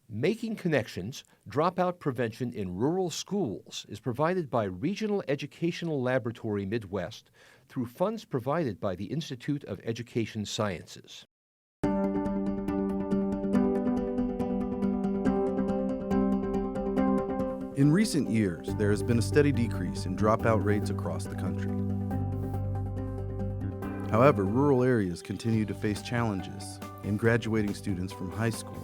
Making Connections, Dropout Prevention in Rural Schools is provided by Regional Educational Laboratory Midwest through funds provided by the Institute of Education Sciences. In recent years, there has been a steady decrease in dropout rates across the country. However, rural areas continue to face challenges in graduating students from high school.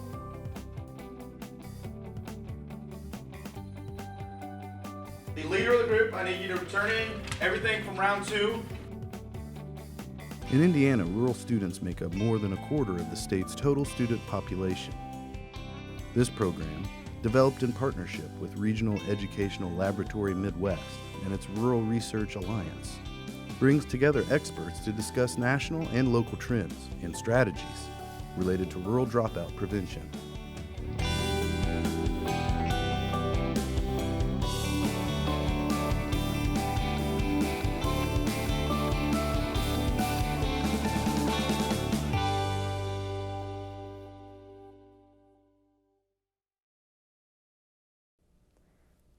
The leader of the group, I need you to return in everything from round 2. In Indiana, rural students make up more than a quarter of the state's total student population. This program, developed in partnership with Regional Educational Laboratory Midwest and its Rural Research Alliance, brings together experts to discuss national and local trends and strategies related to rural dropout prevention.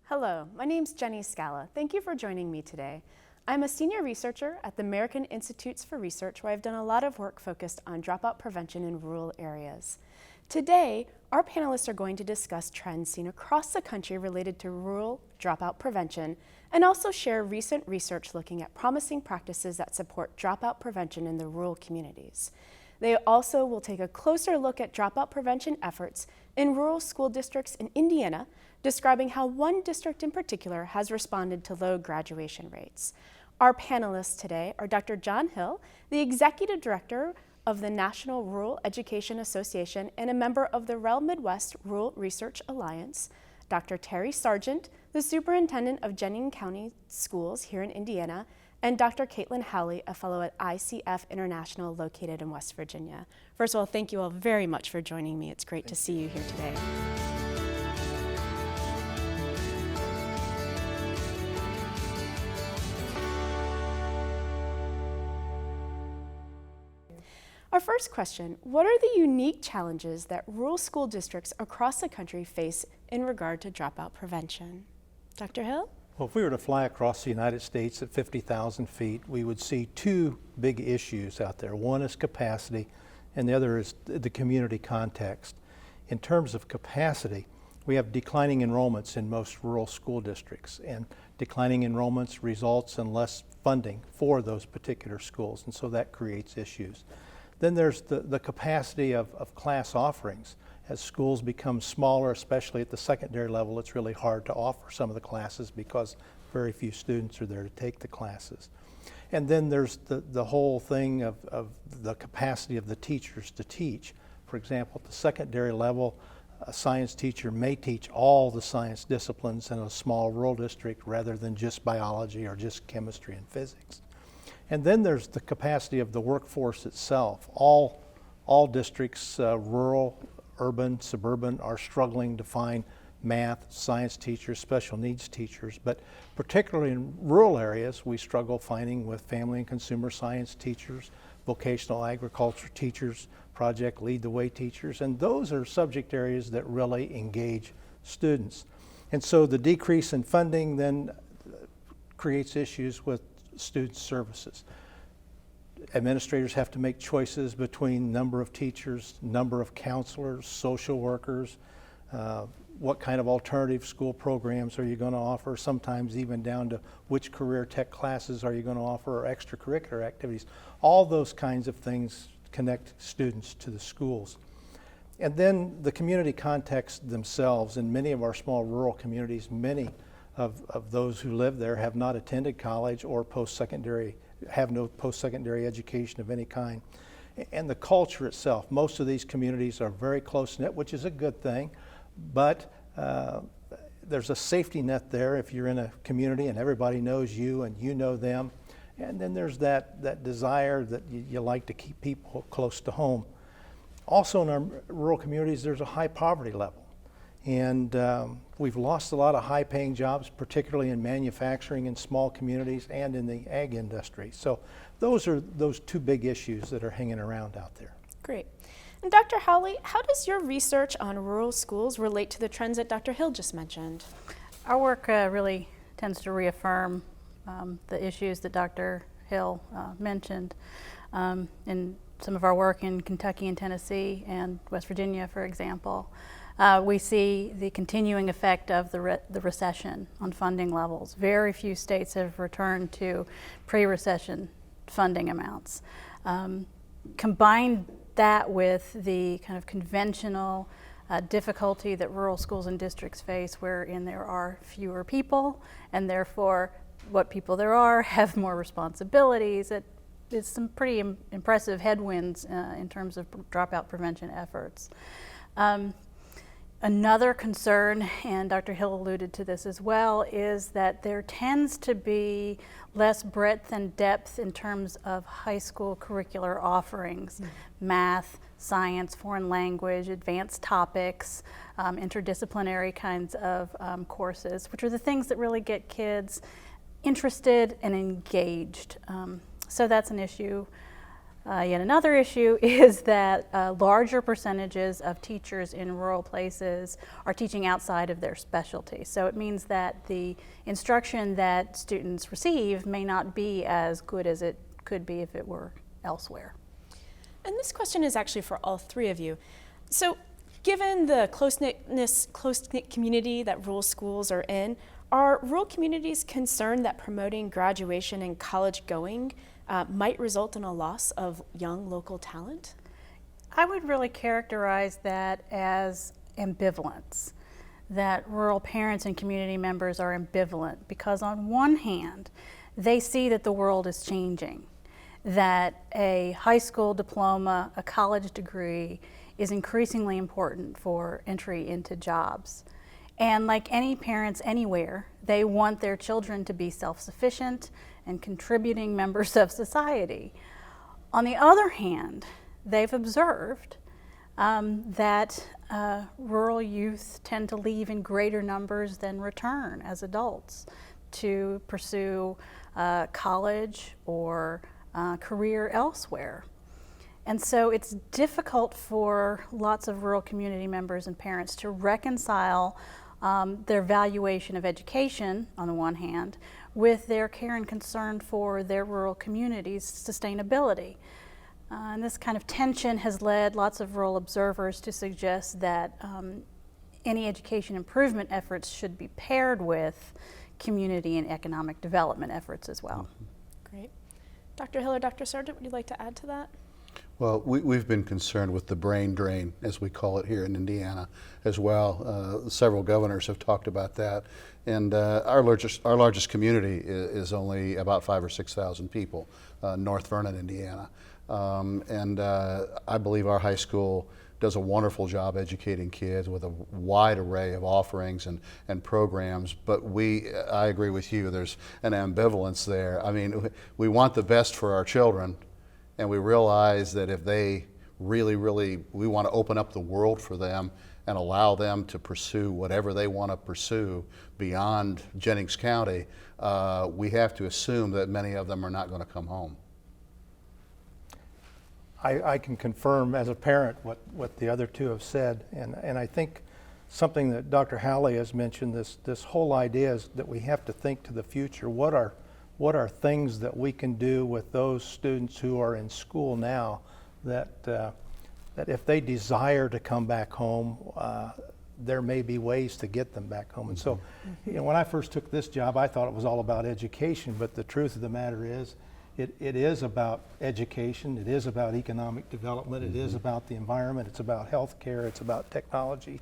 Hello, my name's Jenny Scala. Thank you for joining me today. I'm a senior researcher at the American Institutes for Research, where I've done a lot of work focused on dropout prevention in rural areas. Today, our panelists are going to discuss trends seen across the country related to rural dropout prevention and also share recent research looking at promising practices that support dropout prevention in the rural communities. They also will take a closer look at dropout prevention efforts in rural school districts in Indiana, describing how one district in particular has responded to low graduation rates. Our panelists today are Dr. John Hill, the Executive Director of the National Rural Education Association and a member of the REL Midwest Rural Research Alliance, Dr. Terry Sargent, the Superintendent of Jennings County Schools here in Indiana, and Dr. Caitlin Howley, a fellow at ICF International located in West Virginia. First of all, thank you all very much for joining me. It's great to see you here today. Our first question, what are the unique challenges that rural school districts across the country face in regard to dropout prevention? Dr. Hill? Well, if we were to fly across the United States at 50,000 feet, we would see two big issues out there. One is capacity, and the other is the community context. In terms of capacity, we have declining enrollments in most rural school districts, and declining enrollments results in less funding for those particular schools, and so that creates issues. Then there's the capacity of class offerings. As schools become smaller, especially at the secondary level, it's really hard to offer some of the classes because very few students are there to take the classes. And then there's the whole thing of the capacity of the teachers to teach. For example, at the secondary level, a science teacher may teach all the science disciplines in a small rural district rather than just biology or just chemistry and physics. And then there's the capacity of the workforce itself. All districts, rural, urban, suburban, are struggling to find math, science teachers, special needs teachers, but particularly in rural areas, we struggle finding with family and consumer science teachers, vocational agriculture teachers, project lead the way teachers, and those are subject areas that really engage students. And so the decrease in funding then creates issues with student services. Administrators have to make choices between number of teachers, number of counselors, social workers, what kind of alternative school programs are you going to offer, sometimes even down to which career tech classes are you going to offer or extracurricular activities. All those kinds of things connect students to the schools. And then the community context themselves. In many of our small rural communities, many of those who live there have not attended college or post-secondary, have no post-secondary education of any kind. And the culture itself, most of these communities are very close-knit, which is a good thing, but there's a safety net there if you're in a community and everybody knows you and you know them. And then there's that desire that you like to keep people close to home. Also in our rural communities, there's a high poverty level. And we've lost a lot of high-paying jobs, particularly in manufacturing in small communities and in the ag industry. So those are those two big issues that are hanging around out there. Great. And Dr. Howley, how does your research on rural schools relate to the trends that Dr. Hill just mentioned? Our work really tends to reaffirm the issues that Dr. Hill mentioned in some of our work in Kentucky and Tennessee and West Virginia, for example. We see the continuing effect of the recession on funding levels. Very few states have returned to pre-recession funding amounts. Combine that with the kind of conventional difficulty that rural schools and districts face, wherein there are fewer people, and therefore what people there are have more responsibilities. It is some pretty impressive headwinds in terms of dropout prevention efforts. Another concern, and Dr. Hill alluded to this as well, is that there tends to be less breadth and depth in terms of high school curricular offerings. Math, science, foreign language, advanced topics, interdisciplinary kinds of courses, which are the things that really get kids interested and engaged. So that's an issue. Yet another issue is that larger percentages of teachers in rural places are teaching outside of their specialty. So it means that the instruction that students receive may not be as good as it could be if it were elsewhere. And this question is actually for all three of you. So given the close-knit community that rural schools are in, are rural communities concerned that promoting graduation and college going might result in a loss of young local talent? I would really characterize that as ambivalence, that rural parents and community members are ambivalent because on one hand, they see that the world is changing, that a high school diploma, a college degree is increasingly important for entry into jobs. And like any parents anywhere, they want their children to be self-sufficient and contributing members of society. On the other hand, they've observed that rural youth tend to leave in greater numbers than return as adults to pursue college or career elsewhere. And so it's difficult for lots of rural community members and parents to reconcile their valuation of education, on the one hand, with their care and concern for their rural communities' sustainability. And this kind of tension has led lots of rural observers to suggest that any education improvement efforts should be paired with community and economic development efforts as well. Great. Dr. Hill or Dr. Sargent, would you like to add to that? Well, we've been concerned with the brain drain, as we call it here in Indiana, as well. Several governors have talked about that, and our largest community is only about 5,000 or 6,000 people, North Vernon, Indiana, and I believe our high school does a wonderful job educating kids with a wide array of offerings and programs. But I agree with you. There's an ambivalence there. I mean, we want the best for our children. And we realize that if they we want to open up the world for them and allow them to pursue whatever they want to pursue beyond Jennings County, we have to assume that many of them are not going to come home. I can confirm as a parent what the other two have said, and I think something that Dr. Howley has mentioned, this whole idea is that we have to think to the future. What are things that we can do with those students who are in school now that if they desire to come back home, there may be ways to get them back home. And so, when I first took this job, I thought it was all about education, but the truth of the matter is, it is about education, it is about economic development, it is about the environment, it's about health care, it's about technology,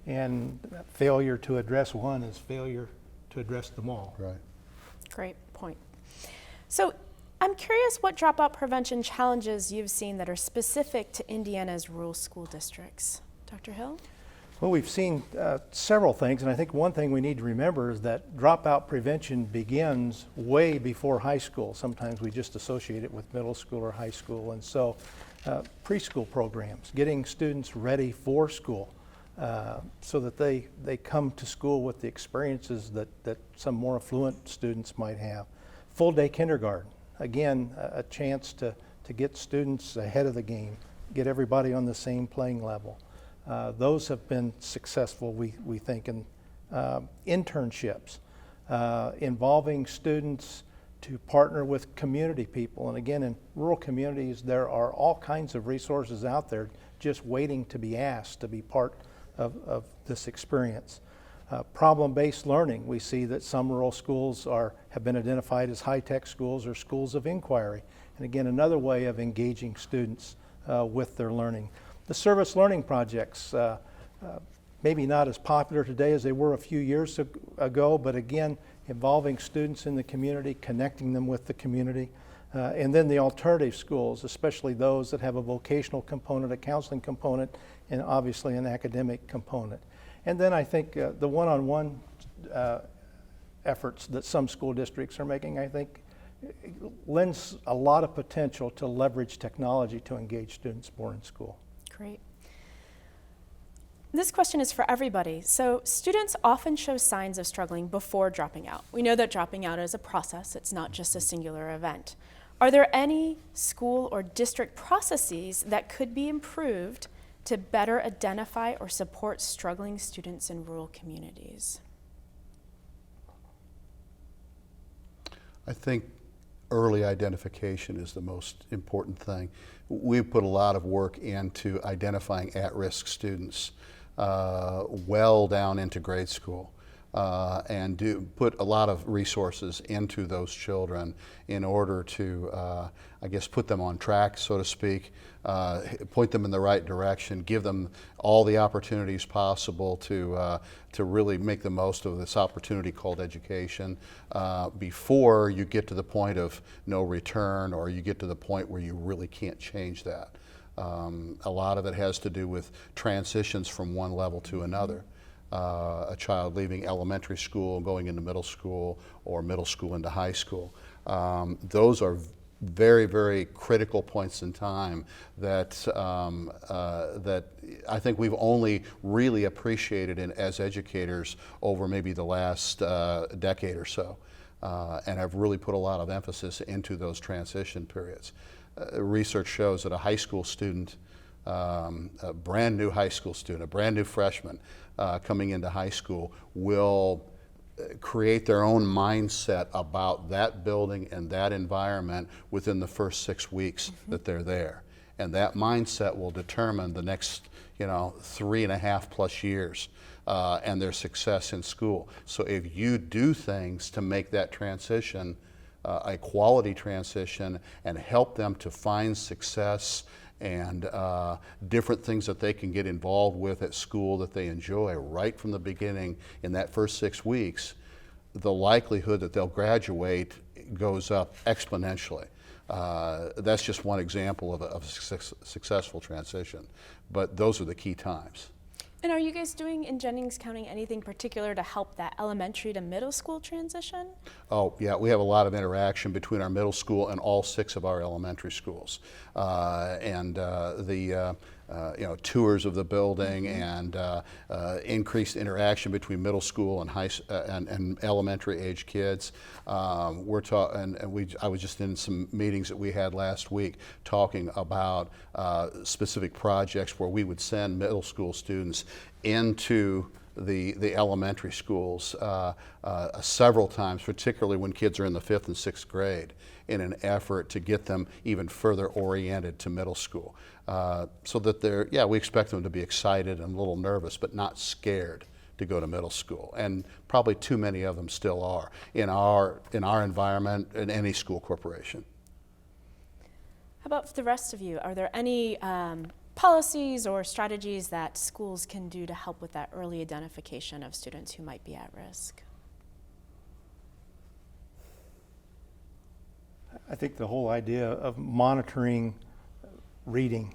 and failure to address one is failure to address them all. Right. Great point. So I'm curious what dropout prevention challenges you've seen that are specific to Indiana's rural school districts. Dr. Hill? Well, we've seen several things, and I think one thing we need to remember is that dropout prevention begins way before high school. Sometimes we just associate it with middle school or high school, and so preschool programs, getting students ready for school so that they come to school with the experiences that some more affluent students might have. Full day kindergarten, again, a chance to get students ahead of the game, get everybody on the same playing level. Those have been successful, we think, in internships, involving students to partner with community people. And again, in rural communities, there are all kinds of resources out there just waiting to be asked to be part of this experience. Problem-based learning, we see that some rural schools have been identified as high-tech schools or schools of inquiry. And again, another way of engaging students with their learning. The service learning projects, maybe not as popular today as they were a few years ago, but again, involving students in the community, connecting them with the community. And then the alternative schools, especially those that have a vocational component, a counseling component, and obviously an academic component. And then I think the one-on-one efforts that some school districts are making, I think, lends a lot of potential to leverage technology to engage students more in school. Great. This question is for everybody. So students often show signs of struggling before dropping out. We know that dropping out is a process. It's not just a singular event. Are there any school or district processes that could be improved to better identify or support struggling students in rural communities? I think early identification is the most important thing. We've put a lot of work into identifying at-risk students well down into grade school, and put a lot of resources into those children in order to, I guess, put them on track, so to speak, point them in the right direction, give them all the opportunities possible to really make the most of this opportunity called education before you get to the point of no return, or you get to the point where you really can't change that. A lot of it has to do with transitions from one level to another. A child leaving elementary school, going into middle school, or middle school into high school. Those are very, very critical points in time that that I think we've only really appreciated as educators over maybe the last decade or so, and have really put a lot of emphasis into those transition periods. Research shows that a high school student, a brand new high school student, a brand new freshman coming into high school will create their own mindset about that building and that environment within the first 6 weeks that they're there. And that mindset will determine the next, 3.5+ years and their success in school. So if you do things to make that transition a quality transition and help them to find success and different things that they can get involved with at school that they enjoy right from the beginning in that first 6 weeks, the likelihood that they'll graduate goes up exponentially. That's just one example of a successful transition, but those are the key times. And are you guys doing in Jennings County anything particular to help that elementary to middle school transition? Oh yeah, we have a lot of interaction between our middle school and all 6 of our elementary schools, tours of the building and increased interaction between middle school and and elementary age kids. I was just in some meetings that we had last week talking about specific projects where we would send middle school students into the elementary schools several times, particularly when kids are in the 5th and 6th grade, in an effort to get them even further oriented to middle school. So that we expect them to be excited and a little nervous, but not scared to go to middle school. And probably too many of them still are in our environment, in any school corporation. How about for the rest of you? Are there any policies or strategies that schools can do to help with that early identification of students who might be at risk? I think the whole idea of monitoring reading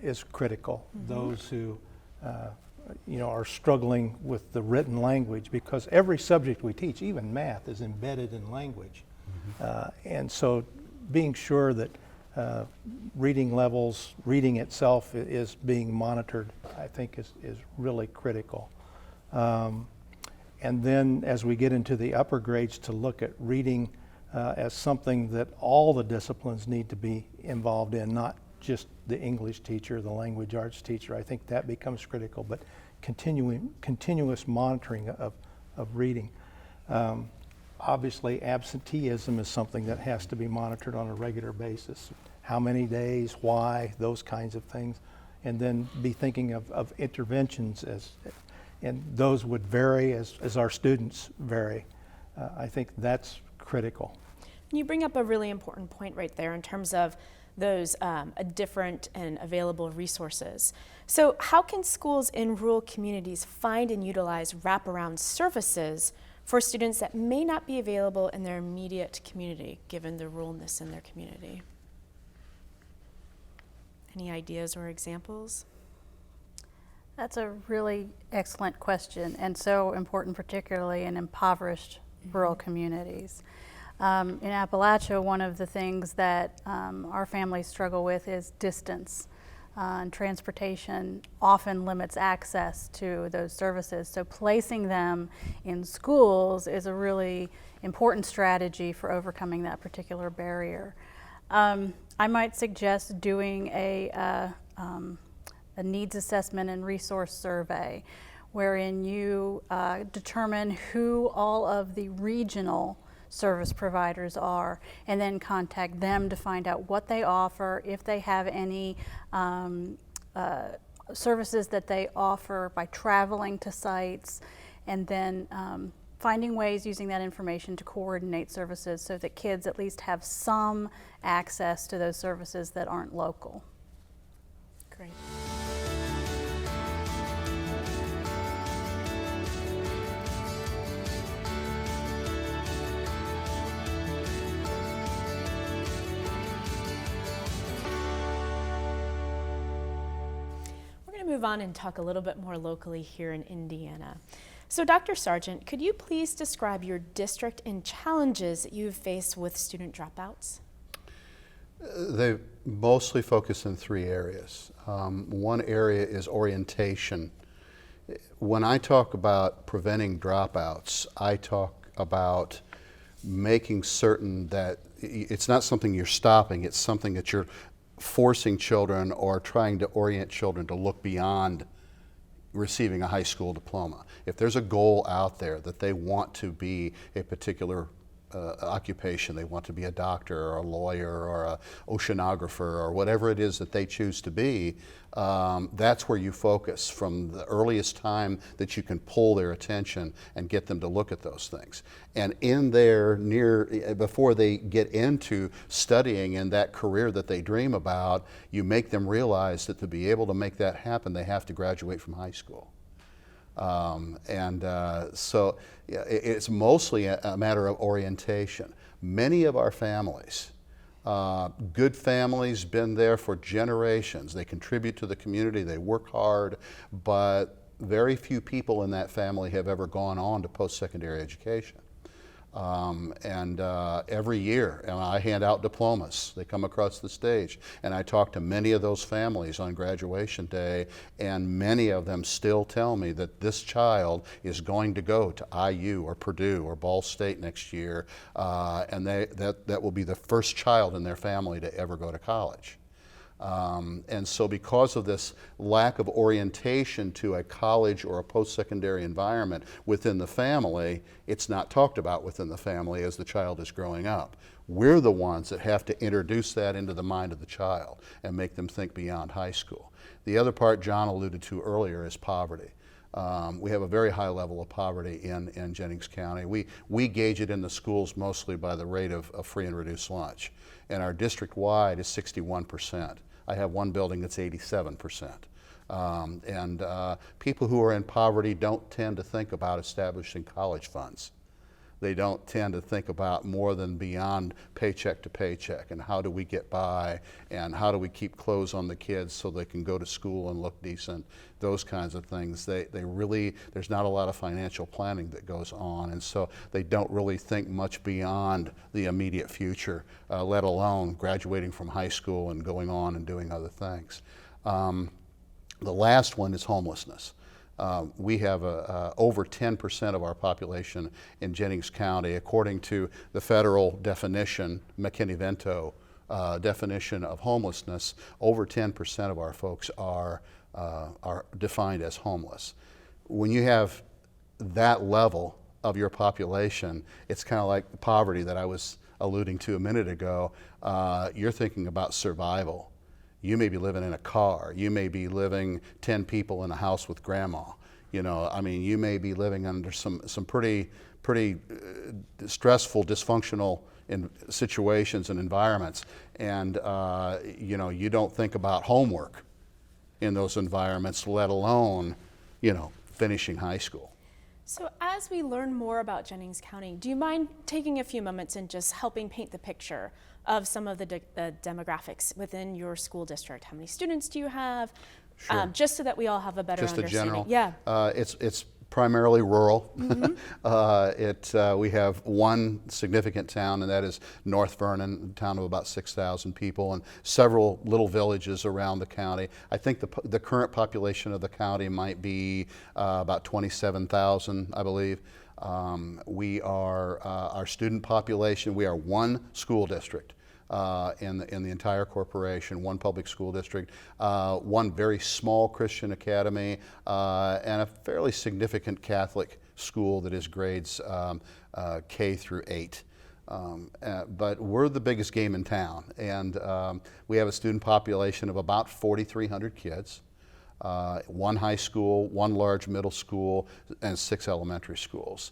is critical. Those who are struggling with the written language, because every subject we teach, even math, is embedded in language. And so being sure that reading levels, reading itself is being monitored, I think is really critical. And then as we get into the upper grades, to look at reading as something that all the disciplines need to be involved in, not just the English teacher, the language arts teacher. I think that becomes critical, but continuous monitoring of reading. Obviously, absenteeism is something that has to be monitored on a regular basis. How many days, why, those kinds of things. And then be thinking of interventions, and those would vary as our students vary. I think that's critical. You bring up a really important point right there in terms of those different and available resources. So how can schools in rural communities find and utilize wraparound services for students that may not be available in their immediate community, given the ruralness in their community? Any ideas or examples? That's a really excellent question, and so important, particularly in impoverished rural communities. In Appalachia, one of the things that our families struggle with is distance. And transportation often limits access to those services. So placing them in schools is a really important strategy for overcoming that particular barrier. I might suggest doing a needs assessment and resource survey wherein you determine who all of the regional service providers are, and then contact them to find out what they offer, if they have any services that they offer by traveling to sites, and then finding ways using that information to coordinate services so that kids at least have some access to those services that aren't local. Great. Move on and talk a little bit more locally here in Indiana. So Dr. Sargent, could you please describe your district and challenges that you've faced with student dropouts? They mostly focus in three areas. One area is orientation. When I talk about preventing dropouts, I talk about making certain that it's not something you're stopping, it's something that you're forcing children or trying to orient children to look beyond receiving a high school diploma. If there's a goal out there that they want to be a particular occupation, they want to be a doctor or a lawyer or an oceanographer or whatever it is that they choose to be, that's where you focus from the earliest time that you can pull their attention and get them to look at those things. And in there, before they get into studying in that career that they dream about, you make them realize that to be able to make that happen, they have to graduate from high school. So it's mostly a matter of orientation. Many of our families, good families, been there for generations. They contribute to the community, they work hard, but very few people in that family have ever gone on to post-secondary education. Every year, I hand out diplomas. They come across the stage, and I talk to many of those families on graduation day, and many of them still tell me that this child is going to go to IU or Purdue or Ball State next year, and that will be the first child in their family to ever go to college. And so because of this lack of orientation to a college or a post-secondary environment within the family, it's not talked about within the family as the child is growing up. We're the ones that have to introduce that into the mind of the child and make them think beyond high school. The other part John alluded to earlier is poverty. We have a very high level of poverty in Jennings County. We gauge it in the schools mostly by the rate of free and reduced lunch. And our district-wide is 61%. I have one building that's 87%. People who are in poverty don't tend to think about establishing college funds. They don't tend to think about more than beyond paycheck to paycheck and how do we get by and how do we keep clothes on the kids so they can go to school and look decent, those kinds of things. They really, there's not a lot of financial planning that goes on, and so they don't really think much beyond the immediate future, let alone graduating from high school and going on and doing other things. The last one is homelessness. We have over 10% of our population in Jennings County, according to the federal definition, McKinney-Vento definition of homelessness, over 10% of our folks are defined as homeless. When you have that level of your population, it's kind of like the poverty that I was alluding to a minute ago. You're thinking about survival. You may be living in a car. You may be living 10 people in a house with grandma. You know, I mean, you may be living under some pretty stressful, dysfunctional situations and environments. And, you know, you don't think about homework in those environments, let alone, you know, finishing high school. So as we learn more about Jennings County, do you mind taking a few moments and just helping paint the picture of some of the demographics within your school district? How many students do you have? Sure. Just so that we all have a better Just understanding. a general. Yeah. It's primarily rural. Mm-hmm. We have one significant town, and that is North Vernon, a town of about 6,000 people, and several little villages around the county. I think the current population of the county might be about 27,000, I believe. We are, our student population, we are one school district. In the entire corporation, one public school district, one very small Christian academy, and a fairly significant Catholic school that is grades K through 8. But we're the biggest game in town, and we have a student population of about 4,300 kids. One high school, one large middle school, and 6 elementary schools.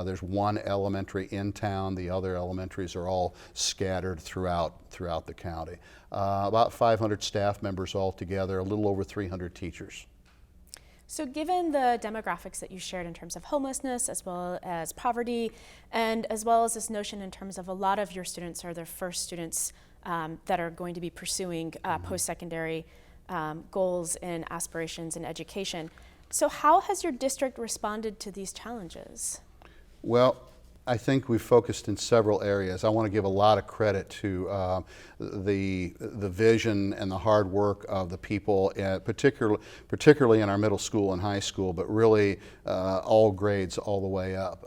There's one elementary in town. The other elementaries are all scattered throughout the county. About 500 staff members altogether, a little over 300 teachers. So given the demographics that you shared in terms of homelessness as well as poverty, and as well as this notion in terms of a lot of your students are the first students that are going to be pursuing post-secondary goals and aspirations in education. So how has your district responded to these challenges? Well, I think we've focused in several areas. I want to give a lot of credit to the vision and the hard work of the people, particularly in our middle school and high school, but really all grades all the way up.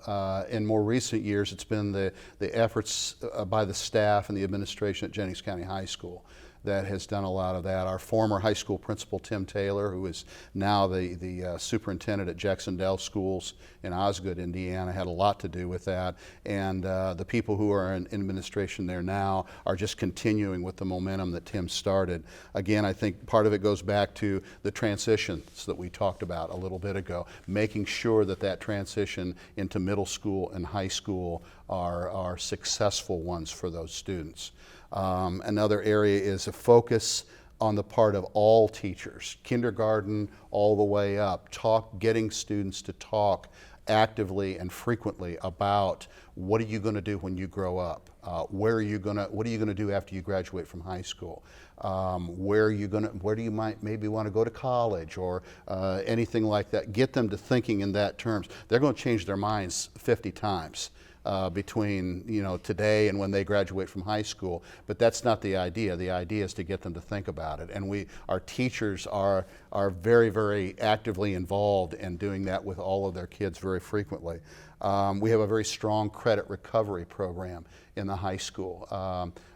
In more recent years, it's been the efforts by the staff and the administration at Jennings County High School that has done a lot of that. Our former high school principal, Tim Taylor, who is now the superintendent at Jacksonville Schools in Osgood, Indiana, had a lot to do with that. And the people who are in administration there now are just continuing with the momentum that Tim started. Again, I think part of it goes back to the transitions that we talked about a little bit ago, making sure that that transition into middle school and high school are successful ones for those students. Another area is a focus on the part of all teachers, kindergarten all the way up, getting students to talk actively and frequently about what are you going to do when you grow up, what are you going to do after you graduate from high school, where do you might maybe want to go to college or anything like that. Get them to thinking in that terms. They're going to change their minds 50 times. Between today and when they graduate from high school, but that's not the idea. The idea is to get them to think about it, and our teachers are very, very actively involved in doing that with all of their kids very frequently. We have a very strong credit recovery program in the high school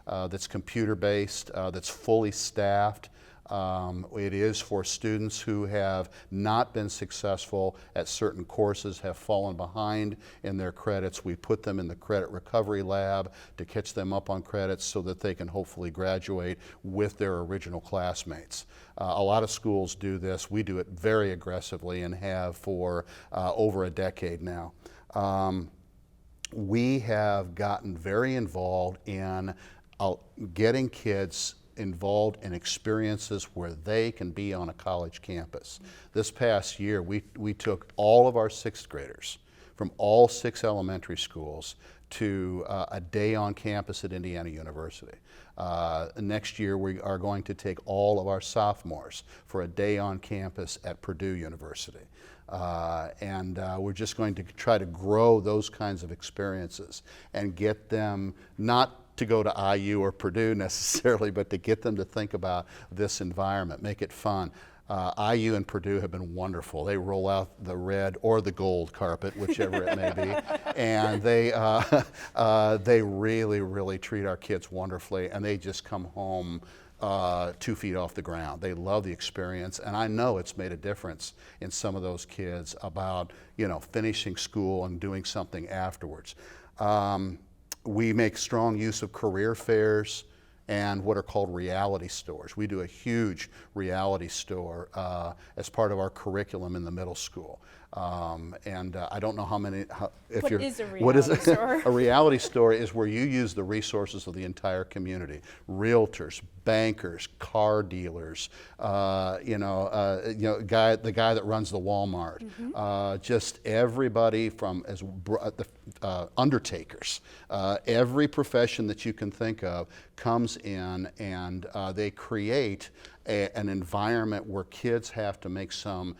that's computer-based, that's fully staffed. It is for students who have not been successful at certain courses, have fallen behind in their credits. We put them in the credit recovery lab to catch them up on credits so that they can hopefully graduate with their original classmates. A lot of schools do this. We do it very aggressively and have for over a decade now. We have gotten very involved in getting kids involved in experiences where they can be on a college campus. This past year, we took all of our 6th graders from all 6 elementary schools to a day on campus at Indiana University. Next year, we are going to take all of our sophomores for a day on campus at Purdue University. We're just going to try to grow those kinds of experiences and get them not to go to IU or Purdue necessarily, but to get them to think about this environment, make it fun. IU and Purdue have been wonderful. They roll out the red or the gold carpet, whichever it may be, and they really, really treat our kids wonderfully, and they just come home 2 feet off the ground. They love the experience, and I know it's made a difference in some of those kids about, you know, finishing school and doing something afterwards. We make strong use of career fairs and what are called reality stores. We do a huge reality store as part of our curriculum in the middle school. I don't know how many. What is a reality store? A reality store is where you use the resources of the entire community: realtors, bankers, car dealers, the guy that runs the Walmart, just everybody from undertakers. Every profession that you can think of comes in, and they create an environment where kids have to make some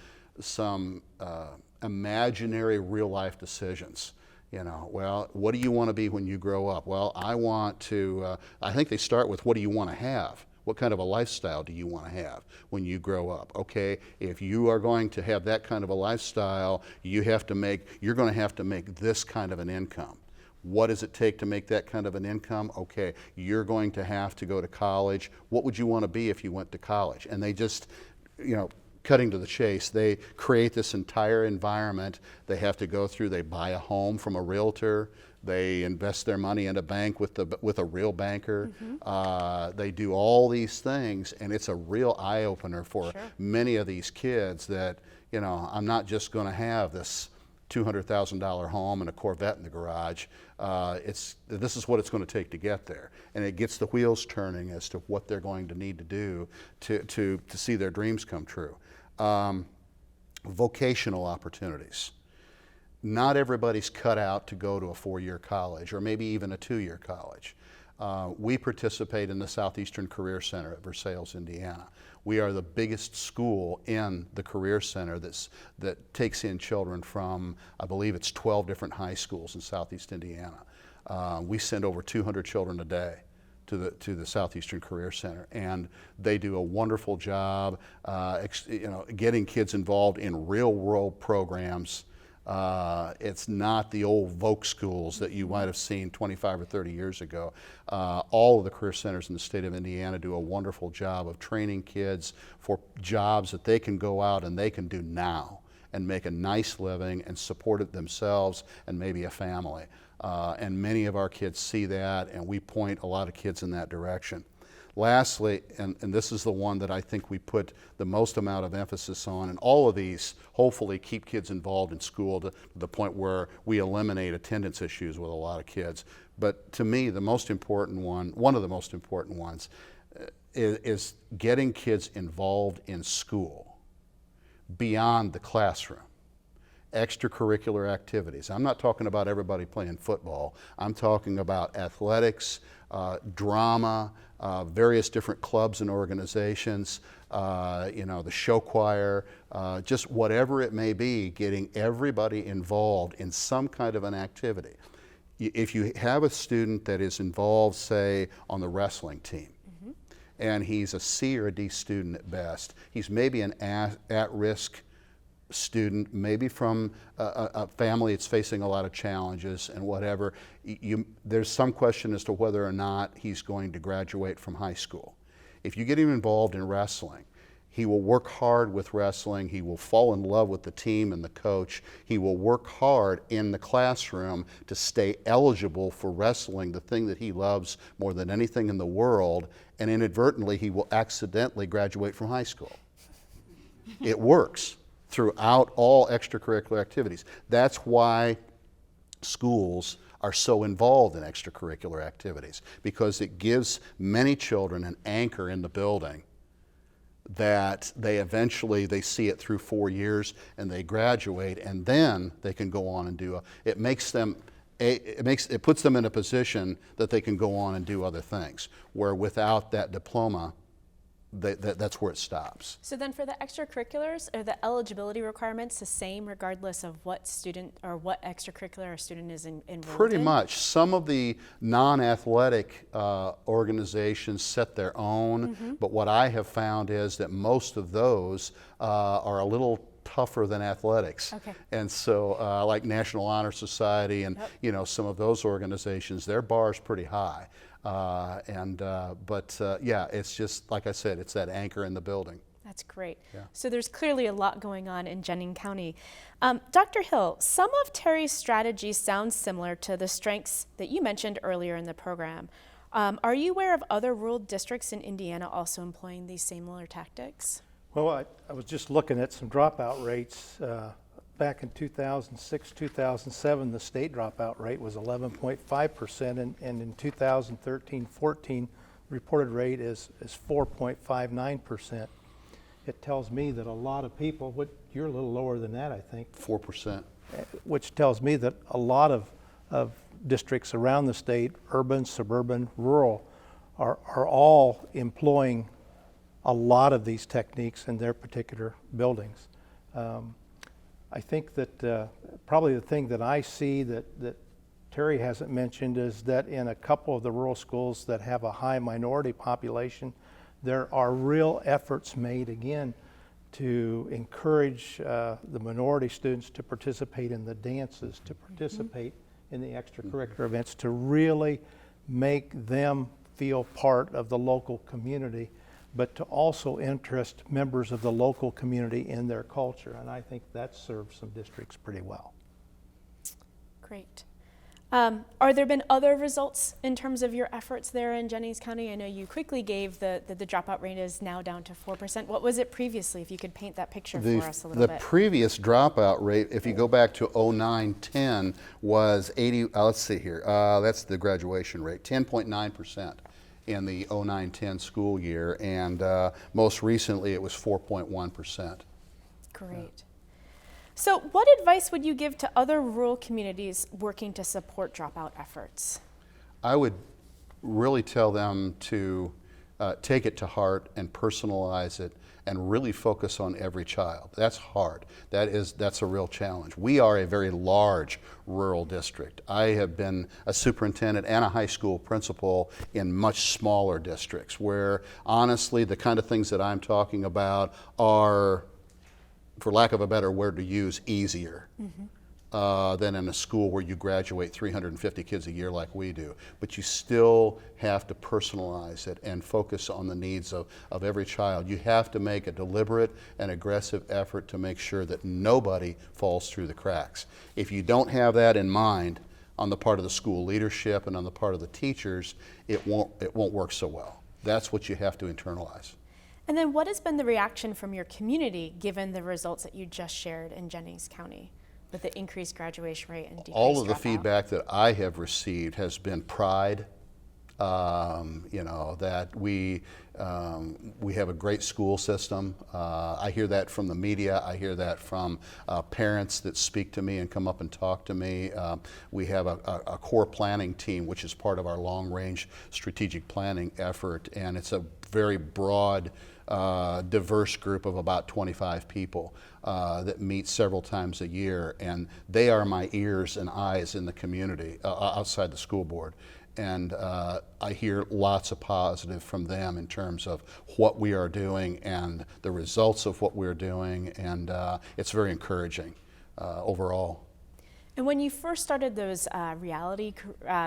imaginary real life decisions. You know, well, what do you want to be when you grow up? Well, I want to, I think they start with, what do you want to have? What kind of a lifestyle do you want to have when you grow up? Okay, if you are going to have that kind of a lifestyle, you're going to have to make this kind of an income. What does it take to make that kind of an income? Okay, you're going to have to go to college. What would you want to be if you went to college? And they just, you know, cutting to the chase, they create this entire environment. They have to go through, they buy a home from a realtor, they invest their money in a bank with a real banker. They do all these things, and it's a real eye-opener for many of these kids that, you know, I'm not just going to have this $200,000 home and a Corvette in the garage. This is what it's going to take to get there, and it gets the wheels turning as to what they're going to need to do to see their dreams come true. Vocational opportunities. Not everybody's cut out to go to a 4-year college or maybe even a 2-year college. We participate in the Southeastern Career Center at Versailles, Indiana. We are the biggest school in the Career Center that takes in children from, I believe it's 12 different high schools in Southeast Indiana. We send over 200 children a day to the Southeastern Career Center, and they do a wonderful job getting kids involved in real-world programs. It's not the old Voc schools that you might have seen 25 or 30 years ago. All of the career centers in the state of Indiana do a wonderful job of training kids for jobs that they can go out and they can do now and make a nice living and support it themselves and maybe a family. And many of our kids see that, and we point a lot of kids in that direction. Lastly, and this is the one that I think we put the most amount of emphasis on, and all of these hopefully keep kids involved in school to the point where we eliminate attendance issues with a lot of kids. But to me, the most important one of the most important ones, is getting kids involved in school beyond the classroom. Extracurricular activities. I'm not talking about everybody playing football. I'm talking about athletics, drama, various different clubs and organizations, the show choir, just whatever it may be, getting everybody involved in some kind of an activity. If you have a student that is involved, say, on the wrestling team, and he's a C or a D student at best, he's maybe an at-risk student, maybe from a family that's facing a lot of challenges and whatever, there's some question as to whether or not he's going to graduate from high school. If you get him involved in wrestling, he will work hard with wrestling, he will fall in love with the team and the coach, he will work hard in the classroom to stay eligible for wrestling, the thing that he loves more than anything in the world, and inadvertently he will accidentally graduate from high school. It works throughout all extracurricular activities. That's why schools are so involved in extracurricular activities, because it gives many children an anchor in the building that they see it through 4 years and they graduate, and then they can go on and do it puts them in a position that they can go on and do other things, where without that diploma that's where it stops. So then for the extracurriculars, are the eligibility requirements the same regardless of what student or what extracurricular a student is enrolled Pretty in? much. Some of the non-athletic organizations set their own, but what I have found is that most of those are a little tougher than athletics. Okay. And so like National Honor Society and you know, some of those organizations, their bar is pretty high. Yeah, it's just, like I said, it's that anchor in the building. That's great. Yeah. So there's clearly a lot going on in Jennings County. Dr. Hill, some of Terry's strategies sound similar to the strengths that you mentioned earlier in the program. Are you aware of other rural districts in Indiana also employing these similar tactics? Well, I was just looking at some dropout rates. Back in 2006, 2007, the state dropout rate was 11.5%, and in 2013-14, reported rate is 4.59%. It tells me that a lot of people, you're a little lower than that, I think. 4%. Which tells me that a lot of districts around the state, urban, suburban, rural, are all employing a lot of these techniques in their particular buildings. I think that probably the thing that I see that Terry hasn't mentioned is that in a couple of the rural schools that have a high minority population, there are real efforts made again to encourage the minority students to participate in the dances, to participate in the extracurricular events, to really make them feel part of the local community, but to also interest members of the local community in their culture. And I think that serves some districts pretty well. Great. Are there been other results in terms of your efforts there in Jennings County? I know you quickly gave the dropout rate is now down to 4%. What was it previously, if you could paint that picture for us a little bit? The previous dropout rate, if you go back to 09-10, was 80, let's see here, that's the graduation rate, 10.9%. in the 09-10 school year, and most recently it was 4.1%. Great. So what advice would you give to other rural communities working to support dropout efforts? I would really tell them to take it to heart and personalize it and really focus on every child. That's hard. That's a real challenge. We are a very large rural district. I have been a superintendent and a high school principal in much smaller districts where honestly the kind of things that I'm talking about are, for lack of a better word to use, easier than in a school where you graduate 350 kids a year like we do. But you still have to personalize it and focus on the needs of every child. You have to make a deliberate and aggressive effort to make sure that nobody falls through the cracks. If you don't have that in mind on the part of the school leadership and on the part of the teachers, it won't work so well. That's what you have to internalize. And then what has been the reaction from your community given the results that you just shared in Jennings County with the increased graduation rate and decreased All of the dropout? feedback that I have received has been pride, you know, that we have a great school system. I hear that from the media. I hear that from parents that speak to me and come up and talk to me. We have a core planning team, which is part of our long-range strategic planning effort, and it's a very broad, diverse group of about 25 people that meet several times a year, and they are my ears and eyes in the community outside the school board. And I hear lots of positive from them in terms of what we are doing and the results of what we're doing, and it's very encouraging overall. And when you first started those reality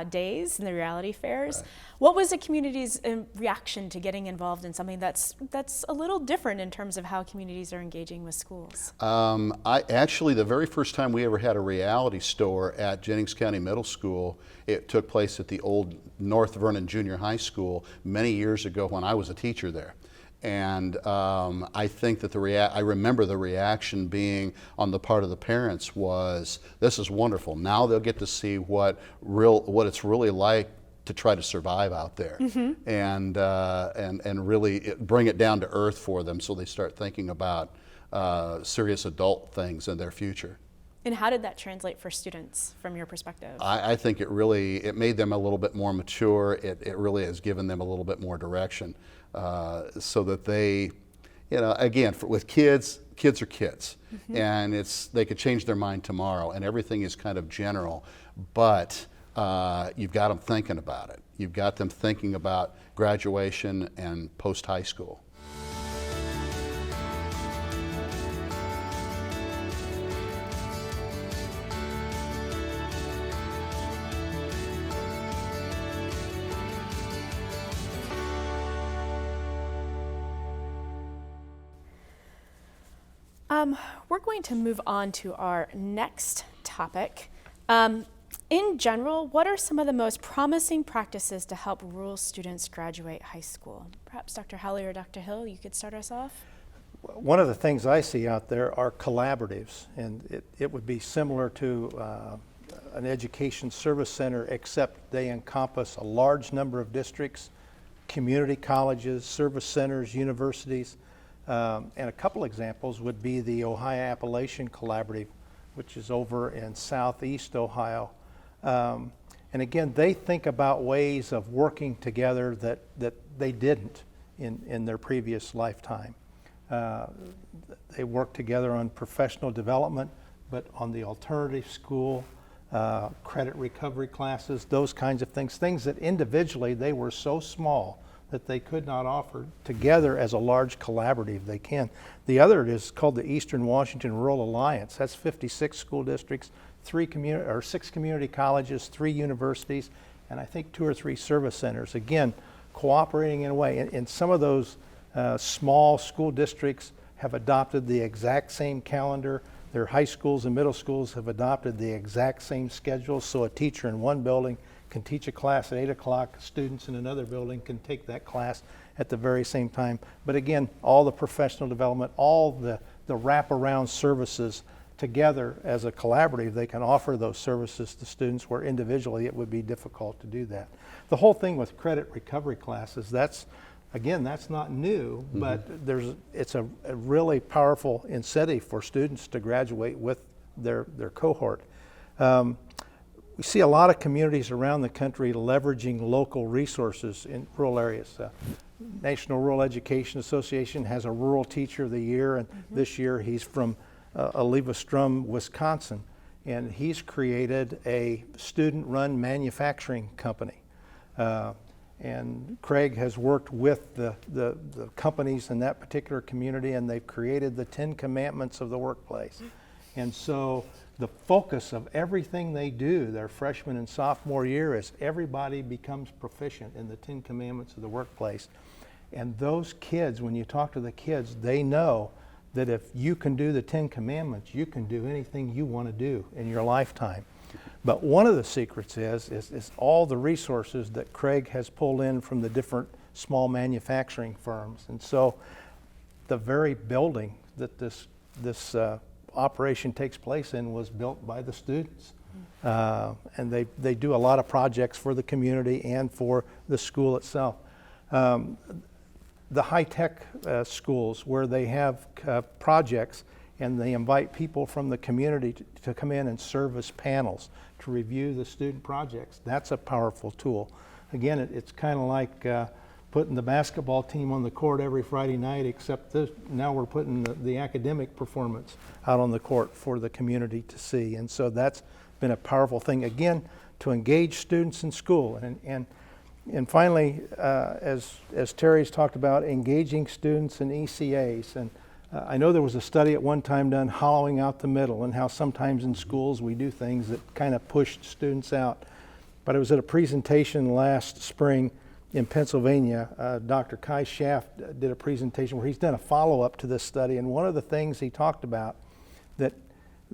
days and the reality fairs, what was the community's reaction to getting involved in something that's a little different in terms of how communities are engaging with schools? Actually, the very first time we ever had a reality store at Jennings County Middle School, it took place at the old North Vernon Junior High School many years ago when I was a teacher there. And I think that I remember the reaction being on the part of the parents was, this is wonderful. Now they'll get to see what it's really like to try to survive out there, and really bring it down to earth for them so they start thinking about serious adult things in their future. And how did that translate for students from your perspective? I think it made them a little bit more mature. It really has given them a little bit more direction. so that they, again, with kids are kids, and they could change their mind tomorrow, and everything is kind of general, but you've got them thinking about it. You've got them thinking about graduation and post-high school. We're going to move on to our next topic. In general, what are some of the most promising practices to help rural students graduate high school? Perhaps Dr. Howley or Dr. Hill, you could start us off. One of the things I see out there are collaboratives, and it would be similar to an education service center, except they encompass a large number of districts, community colleges, service centers, universities. And a couple examples would be the Ohio Appalachian Collaborative, which is over in southeast Ohio. And again, they think about ways of working together that they didn't in their previous lifetime. They work together on professional development, but on the alternative school, credit recovery classes, those kinds of things that individually they were so small that they could not offer. Together as a large collaborative they can. The other is called the Eastern Washington Rural Alliance. That's 56 school districts, 6 community colleges, 3 universities, and I think 2 or 3 service centers. Again, cooperating in a way. And some of those small school districts have adopted the exact same calendar. Their high schools and middle schools have adopted the exact same schedule, so a teacher in one building can teach a class at 8 o'clock, students in another building can take that class at the very same time. But again, all the professional development, all the wraparound services together as a collaborative, they can offer those services to students where individually it would be difficult to do that. The whole thing with credit recovery classes, that's not new, but it's a really powerful incentive for students to graduate with their cohort. We see a lot of communities around the country leveraging local resources in rural areas. National Rural Education Association has a Rural Teacher of the Year, and this year he's from Olivestrum, Wisconsin, and he's created a student-run manufacturing company. And Craig has worked with the companies in that particular community, and they've created the 10 Commandments of the workplace. And so the focus of everything they do their freshman and sophomore year is everybody becomes proficient in the 10 Commandments of the workplace. And those kids, when you talk to the kids, they know that if you can do the 10 Commandments, you can do anything you want to do in your lifetime. But one of the secrets is all the resources that Craig has pulled in from the different small manufacturing firms. And so the very building that this operation takes place in was built by the students. And they do a lot of projects for the community and for the school itself. The high-tech schools where they have projects and they invite people from the community to come in and serve as panels to review the student projects. That's a powerful tool. Again, it's kind of like putting the basketball team on the court every Friday night, except now we're putting the academic performance out on the court for the community to see. And so that's been a powerful thing, again, to engage students in school. And finally, as Terry's talked about, engaging students in ECAs. And I know there was a study at one time done hollowing out the middle and how sometimes in schools we do things that kind of push students out. But I was at a presentation last spring in Pennsylvania. Dr. Kai Schaff did a presentation where he's done a follow-up to this study, and one of the things he talked about, that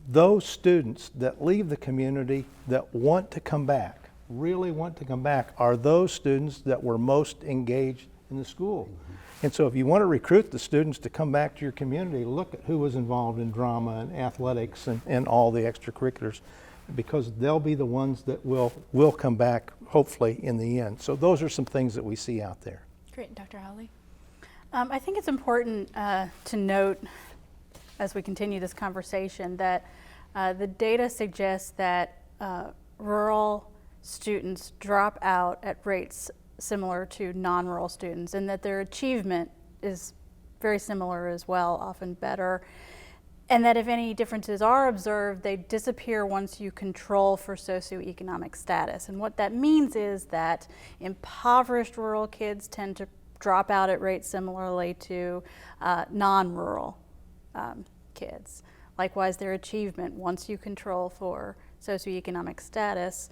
those students that leave the community that want to come back, really want to come back, are those students that were most engaged in the school. And so if you want to recruit the students to come back to your community, look at who was involved in drama and athletics and all the extracurriculars, because they'll be the ones that will come back, hopefully, in the end. So those are some things that we see out there. Great. Dr. Howley? I think it's important to note, as we continue this conversation, that the data suggests that rural students drop out at rates similar to non-rural students, and that their achievement is very similar as well, often better. And that if any differences are observed, they disappear once you control for socioeconomic status. And what that means is that impoverished rural kids tend to drop out at rates similarly to non-rural kids. Likewise, their achievement, once you control for socioeconomic status,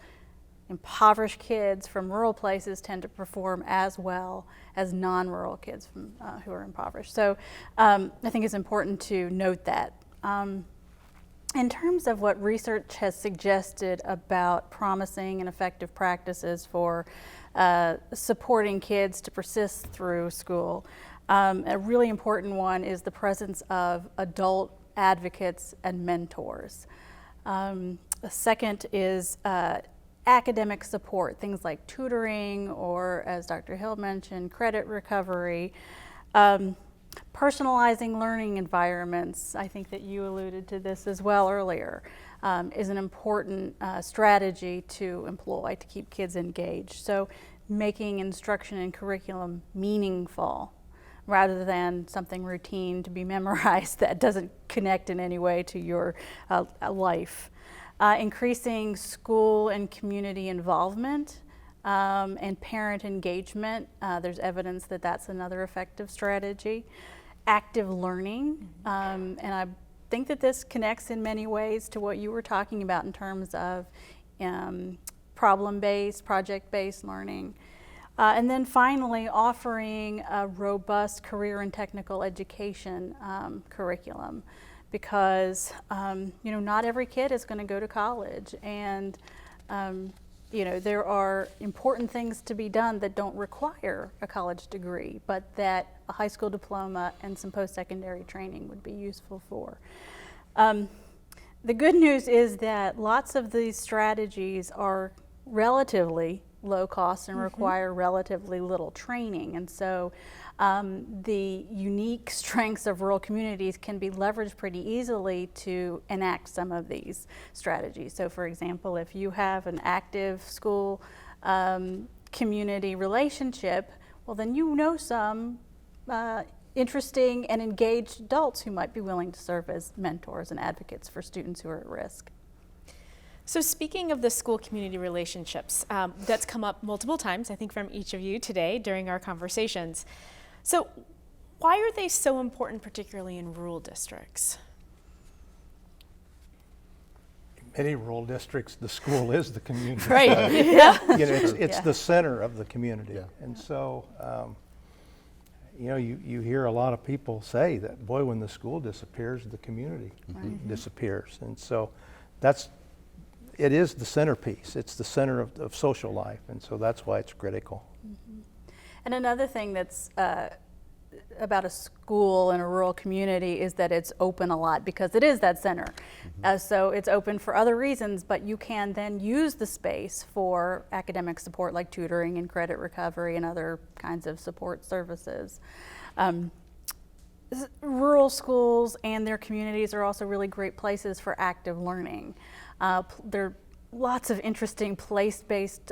impoverished kids from rural places tend to perform as well as non-rural kids from, who are impoverished. So I think it's important to note that. In terms of what research has suggested about promising and effective practices for supporting kids to persist through school, a really important one is the presence of adult advocates and mentors. A second is academic support, things like tutoring or, as Dr. Hill mentioned, credit recovery. Personalizing learning environments, I think that you alluded to this as well earlier, is an important strategy to employ to keep kids engaged. So making instruction and curriculum meaningful rather than something routine to be memorized that doesn't connect in any way to your life. Increasing school and community involvement and parent engagement. There's evidence that that's another effective strategy. Active learning, and I think that this connects in many ways to what you were talking about in terms of problem-based, project-based learning. And then finally, offering a robust career and technical education curriculum, because not every kid is going to go to college, and there are important things to be done that don't require a college degree, but that a high school diploma and some post-secondary training would be useful for. The good news is that lots of these strategies are relatively low cost and require relatively little training, and so the unique strengths of rural communities can be leveraged pretty easily to enact some of these strategies. So for example, if you have an active school community relationship, well then you know some interesting and engaged adults who might be willing to serve as mentors and advocates for students who are at risk. So speaking of the school community relationships, that's come up multiple times, I think, from each of you today during our conversations. So why are they so important, particularly in rural districts? In many rural districts, the school is the community. Right. It's the center of the community. Yeah. And so, you hear a lot of people say that, boy, when the school disappears, the community disappears. And so it is the centerpiece. It's the center of social life, and so that's why it's critical. And another thing that's about a school in a rural community is that it's open a lot, because it is that center. So it's open for other reasons, but you can then use the space for academic support like tutoring and credit recovery and other kinds of support services. Rural schools and their communities are also really great places for active learning. There are lots of interesting place-based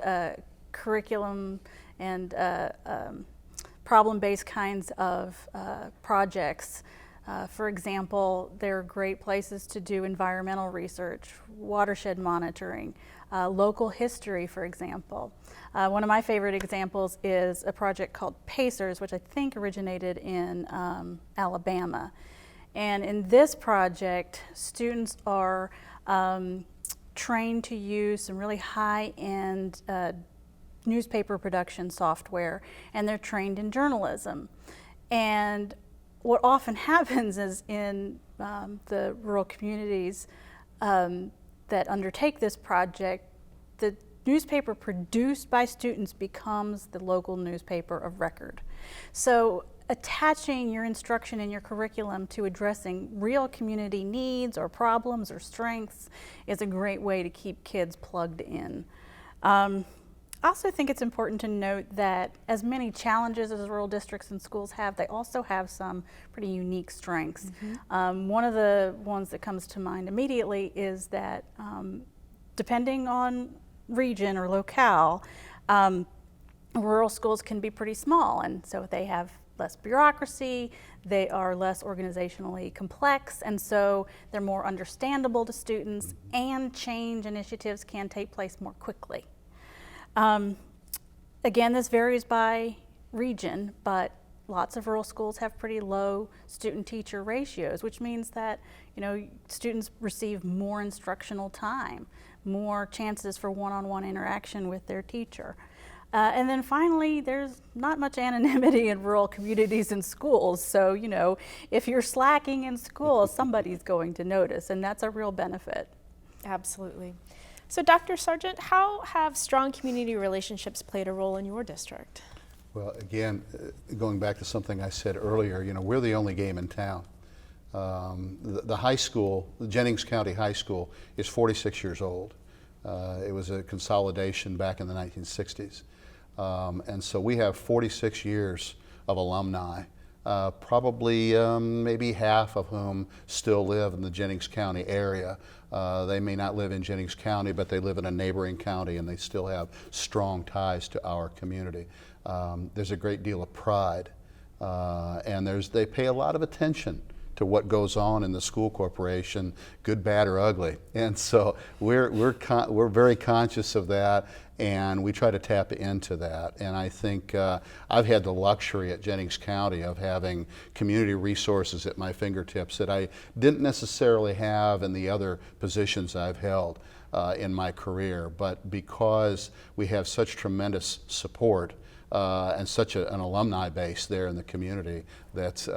curriculum and problem-based kinds of projects. For example, there are great places to do environmental research, watershed monitoring, local history, for example. One of my favorite examples is a project called PACERS, which I think originated in Alabama. And in this project, students are trained to use some really high-end newspaper production software, and they're trained in journalism. And what often happens is in the rural communities that undertake this project, the newspaper produced by students becomes the local newspaper of record. So attaching your instruction and your curriculum to addressing real community needs or problems or strengths is a great way to keep kids plugged in. I also think it's important to note that as many challenges as rural districts and schools have, they also have some pretty unique strengths. One of the ones that comes to mind immediately is that depending on region or locale, rural schools can be pretty small, and so they have less bureaucracy, they are less organizationally complex, and so they're more understandable to students, and change initiatives can take place more quickly. Again, this varies by region, but lots of rural schools have pretty low student-teacher ratios, which means that, you know, students receive more instructional time, more chances for one-on-one interaction with their teacher. And then finally, there's not much anonymity in rural communities and schools. So, you know, if you're slacking in school, somebody's going to notice, and that's a real benefit. Absolutely. So, Dr. Sargent, how have strong community relationships played a role in your district? Well, again, going back to something I said earlier, you know, we're the only game in town. The high school, the Jennings County High School, is 46 years old. It was a consolidation back in the 1960s. And so we have 46 years of alumni, probably maybe half of whom still live in the Jennings County area. They may not live in Jennings County, but they live in a neighboring county, and they still have strong ties to our community. There's a great deal of pride, and they pay a lot of attention to what goes on in the school corporation, good, bad, or ugly. And so we're very conscious of that, and we try to tap into that. And I think I've had the luxury at Jennings County of having community resources at my fingertips that I didn't necessarily have in the other positions I've held in my career. But because we have such tremendous support and such an alumni base there in the community, that's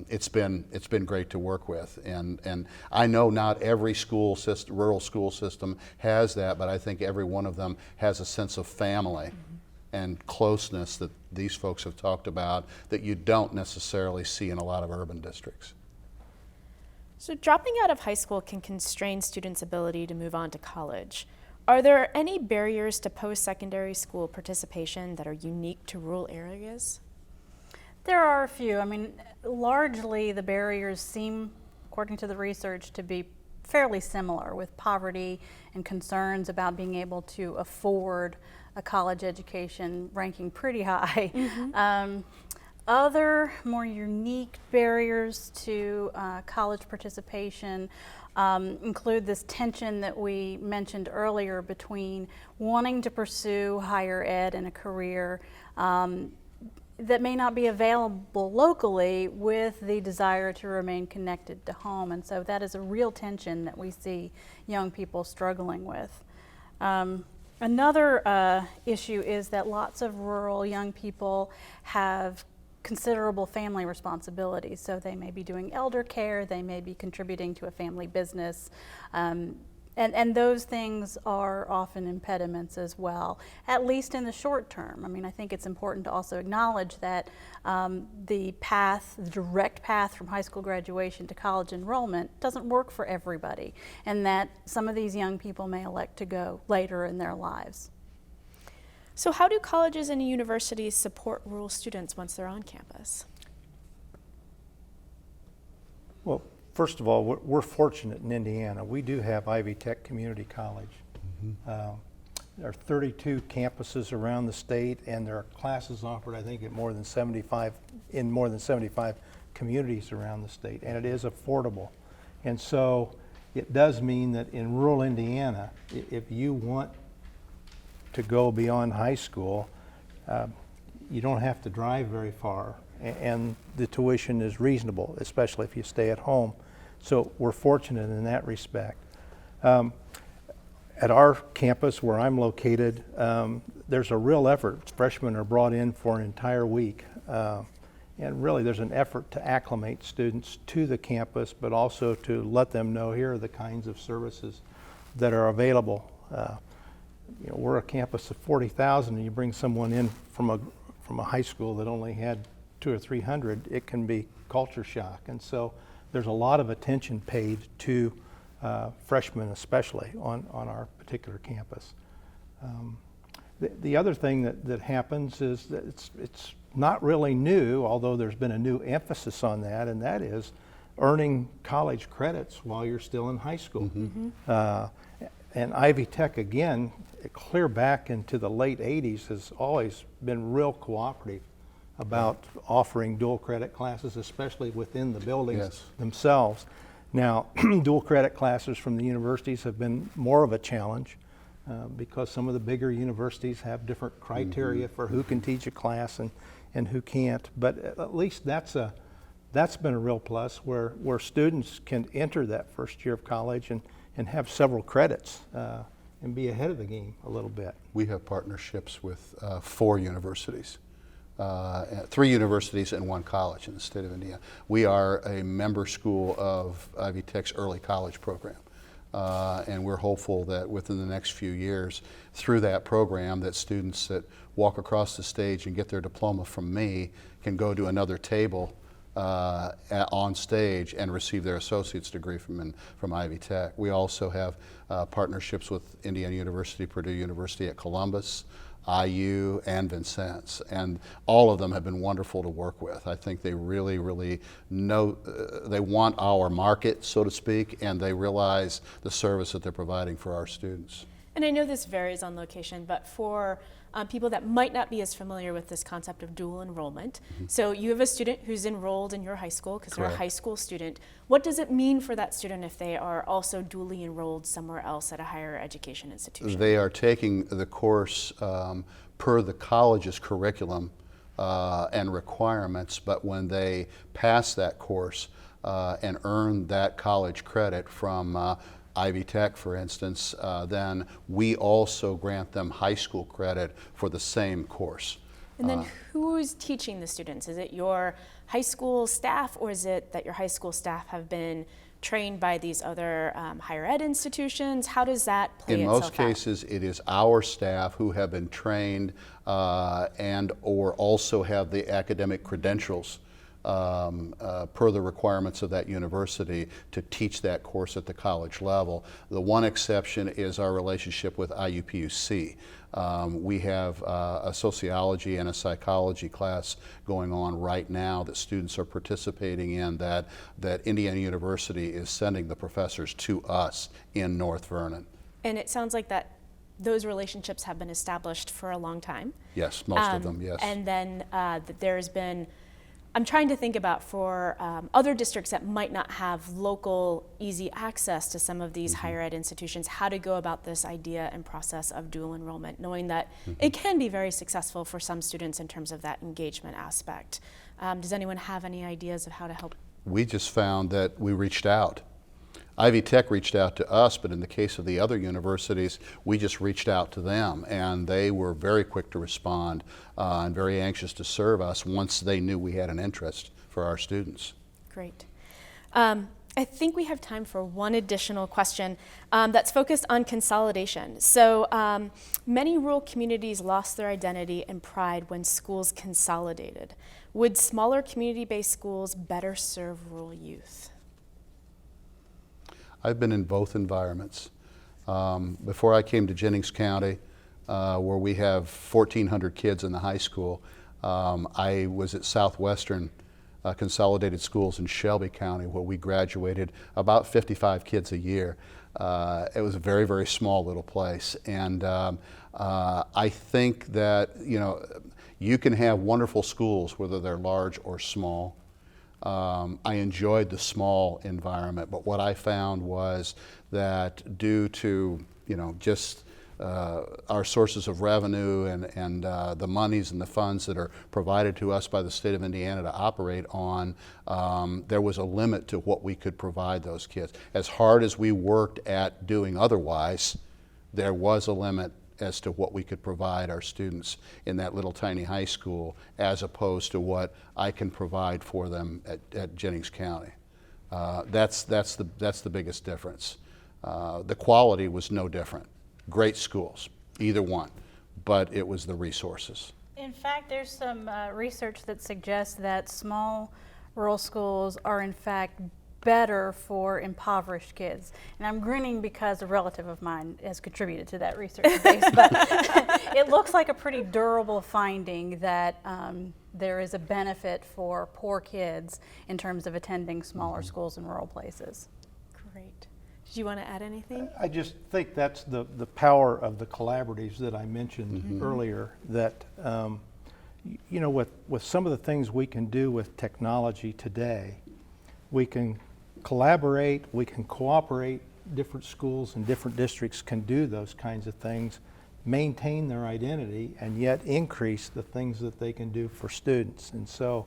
it's been great to work with, and I know not every school system, rural school system has that, but I think every one of them has a sense of family and closeness that these folks have talked about that you don't necessarily see in a lot of urban districts. So, dropping out of high school can constrain students' ability to move on to college. Are there any barriers to post-secondary school participation that are unique to rural areas? There are a few. I mean, largely the barriers seem, according to the research, to be fairly similar, with poverty and concerns about being able to afford a college education ranking pretty high. Other more unique barriers to college participation include this tension that we mentioned earlier between wanting to pursue higher ed and a career that may not be available locally with the desire to remain connected to home. And so that is a real tension that we see young people struggling with. Another issue is that lots of rural young people have considerable family responsibilities. So they may be doing elder care, they may be contributing to a family business, and those things are often impediments as well, at least in the short term. I mean, I think it's important to also acknowledge that the direct path from high school graduation to college enrollment doesn't work for everybody, and that some of these young people may elect to go later in their lives. So how do colleges and universities support rural students once they're on campus? Well, first of all, we're fortunate in Indiana. We do have Ivy Tech Community College. There are 32 campuses around the state, and there are classes offered, I think, in more than 75 communities around the state, and it is affordable. And so it does mean that in rural Indiana, if you want to go beyond high school, you don't have to drive very far, and the tuition is reasonable, especially if you stay at home. So we're fortunate in that respect. At our campus where I'm located, there's a real effort. Freshmen are brought in for an entire week, and really there's an effort to acclimate students to the campus, but also to let them know here are the kinds of services that are available. You know, we're a campus of 40,000, and you bring someone in from a high school that only had 200 or 300, it can be culture shock. And so there's a lot of attention paid to freshmen, especially on our particular campus. The other thing that happens is that it's not really new, although there's been a new emphasis on that, and that is earning college credits while you're still in high school. And Ivy Tech, again, clear back into the late 80s, has always been real cooperative about offering dual credit classes, especially within the buildings themselves. Now, dual credit classes from the universities have been more of a challenge because some of the bigger universities have different criteria for who can teach a class and who can't. But at least that's been a real plus where students can enter that first year of college and have several credits and be ahead of the game a little bit. We have partnerships with 4 universities. 3 universities and 1 college in the state of Indiana. We are a member school of Ivy Tech's early college program. And we're hopeful that within the next few years, through that program, that students that walk across the stage and get their diploma from me can go to another table on stage and receive their associate's degree from Ivy Tech. We also have partnerships with Indiana University, Purdue University at Columbus, IU, and Vincennes, and all of them have been wonderful to work with. I think they really, really know, they want our market, so to speak, and they realize the service that they're providing for our students. And I know this varies on location, but for people that might not be as familiar with this concept of dual enrollment, so you have a student who's enrolled in your high school because they're a high school student. What does it mean for that student if they are also dually enrolled somewhere else at a higher education institution? They are taking the course per the college's curriculum and requirements, but when they pass that course and earn that college credit from Ivy Tech, for instance, then we also grant them high school credit for the same course. And then who's teaching the students? Is it your high school staff, or is it that your high school staff have been trained by these other higher ed institutions? How does that play itself out? In most cases, it is our staff who have been trained and or also have the academic credentials per the requirements of that university to teach that course at the college level. The one exception is our relationship with IUPUC. We have a sociology and a psychology class going on right now that students are participating in that Indiana University is sending the professors to us in North Vernon. And it sounds like that those relationships have been established for a long time. Yes, most of them, yes. And then that there's been, I'm trying to think about for other districts that might not have local, easy access to some of these higher ed institutions, how to go about this idea and process of dual enrollment, knowing that it can be very successful for some students in terms of that engagement aspect. Does anyone have any ideas of how to help? We just found that we reached out. Ivy Tech reached out to us, but in the case of the other universities, we just reached out to them, and they were very quick to respond and very anxious to serve us once they knew we had an interest for our students. Great. I think we have time for one additional question that's focused on consolidation. So many rural communities lost their identity and pride when schools consolidated. Would smaller community-based schools better serve rural youth? I've been in both environments. Before I came to Jennings County, where we have 1,400 kids in the high school, I was at Southwestern Consolidated Schools in Shelby County, where we graduated about 55 kids a year. It was a very, very small little place. And I think that, you can have wonderful schools, whether they're large or small. I enjoyed the small environment, but what I found was that due to just our sources of revenue and the monies and the funds that are provided to us by the state of Indiana to operate on, there was a limit to what we could provide those kids. As hard as we worked at doing otherwise, there was a limit as to what we could provide our students in that little tiny high school, as opposed to what I can provide for them at Jennings County. That's the biggest difference. The quality was no different. Great schools, either one, but it was the resources. In fact, there's some research that suggests that small rural schools are in fact better for impoverished kids. And I'm grinning because a relative of mine has contributed to that research base, but it looks like a pretty durable finding that there is a benefit for poor kids in terms of attending smaller schools in rural places. Great. Did you want to add anything? I just think that's the power of the collaboratives that I mentioned earlier, that you know, with some of the things we can do with technology today, we can collaborate, we can cooperate, different schools and different districts can do those kinds of things, maintain their identity, and yet increase the things that they can do for students. And so,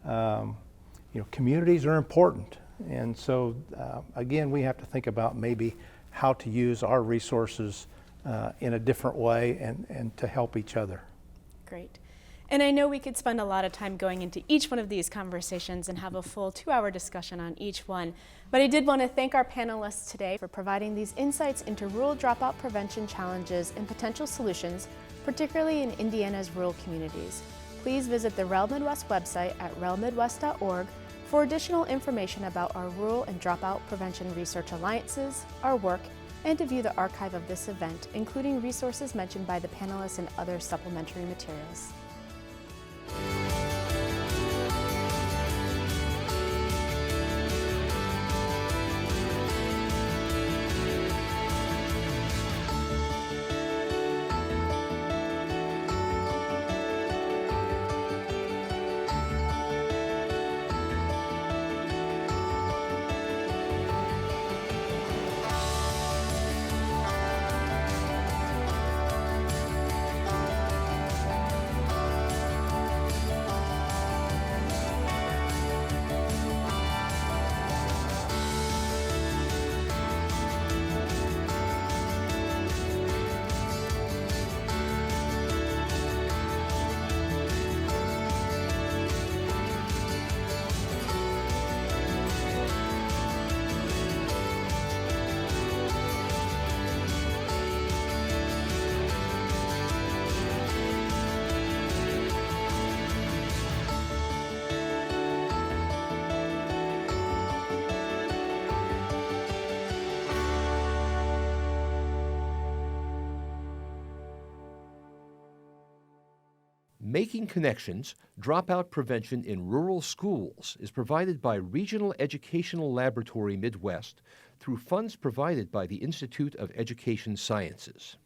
you know, communities are important. And so, again, we have to think about maybe how to use our resources in a different way and to help each other. Great. And I know we could spend a lot of time going into each one of these conversations and have a full 2-hour discussion on each one. But I did want to thank our panelists today for providing these insights into rural dropout prevention challenges and potential solutions, particularly in Indiana's rural communities. Please visit the REL Midwest website at relmidwest.org for additional information about our rural and dropout prevention research alliances, our work, and to view the archive of this event, including resources mentioned by the panelists and other supplementary materials. Making Connections, Dropout Prevention in Rural Schools is provided by Regional Educational Laboratory Midwest through funds provided by the Institute of Education Sciences.